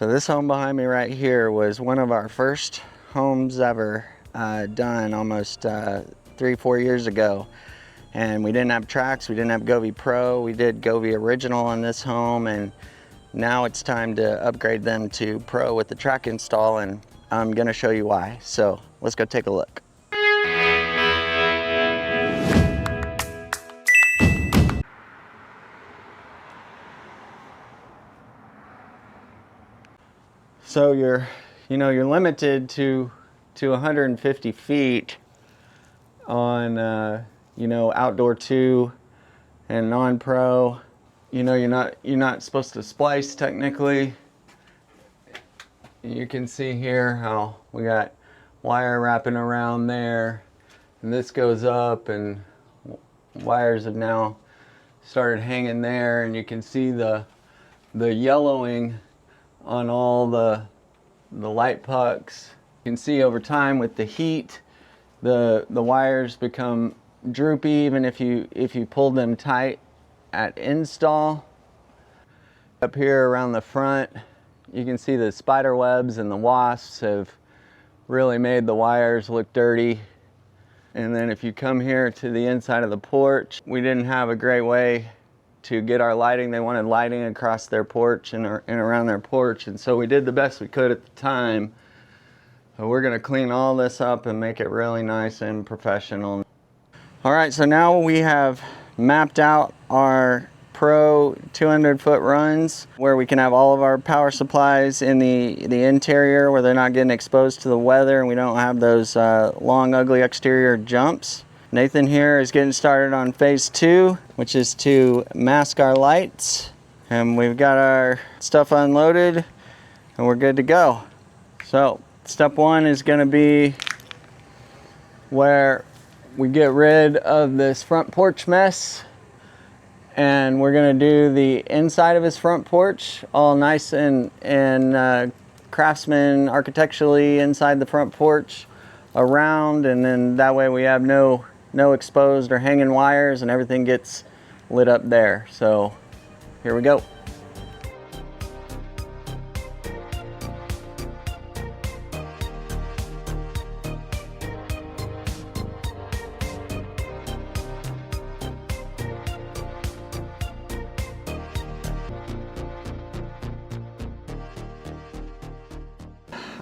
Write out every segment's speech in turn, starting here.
So this home behind me right here was one of our first homes ever done almost 3-4 years ago. And we didn't have tracks, we didn't have Govee Pro, we did Govee Original on this home, and now it's time to upgrade them to Pro with the track install, and I'm gonna show you why. So let's go take a look. So you're limited to 150 feet on outdoor 2 and non-pro. You're not supposed to splice technically. You can see here how we got wire wrapping around there, and this goes up, and wires have now started hanging there, and you can see the yellowing on all the light pucks. You can see over time with the heat, the wires become droopy even if you pull them tight at install. Up here around the front, you can see the spider webs and the wasps have really made the wires look dirty. And then if you come here to the inside of the porch, we didn't have a great way to get our lighting. They wanted lighting across their porch and around their porch, and so we did the best we could at the time. So we're gonna clean all this up and make it really nice and professional. All right, so now we have mapped out our Pro 200-foot runs where we can have all of our power supplies in the interior where they're not getting exposed to the weather, and we don't have those long, ugly exterior jumps. Nathan here is getting started on phase 2, which is to mask our lights. And we've got our stuff unloaded and we're good to go. So step 1 is going to be where we get rid of this front porch mess. And we're going to do the inside of his front porch, all nice and craftsman architecturally inside the front porch around, and then that way we have no exposed or hanging wires, and everything gets lit up there. So here we go.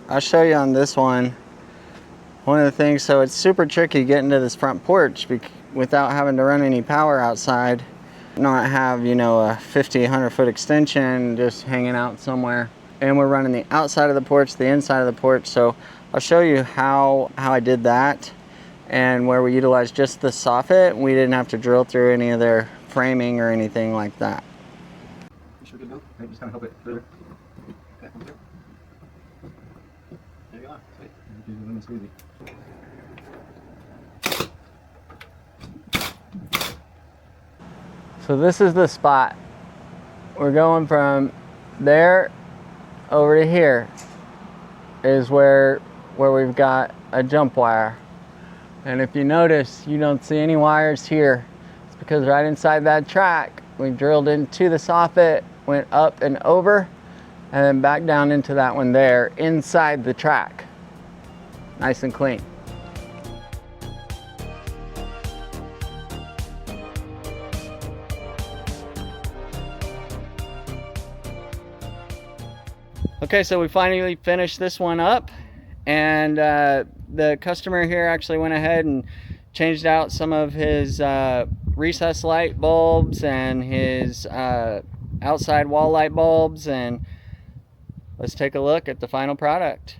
I'll show you on this one. One of the things, so it's super tricky getting to this front porch without having to run any power outside. Not have, a 50, 100-foot extension just hanging out somewhere. And we're running the outside of the porch, the inside of the porch. So I'll show you how I did that, and where we utilized just the soffit. We didn't have to drill through any of their framing or anything like that. You should be good. Maybe just kind of help it further. Okay, there you are. Sweet. So this is the spot. We're going from there over to here is where we've got a jump wire. And if you notice, you don't see any wires here. It's because right inside that track, we drilled into the soffit, went up and over, and then back down into that one there, inside the track. Nice and clean. Okay, so we finally finished this one up, and the customer here actually went ahead and changed out some of his recessed light bulbs and his outside wall light bulbs, and let's take a look at the final product.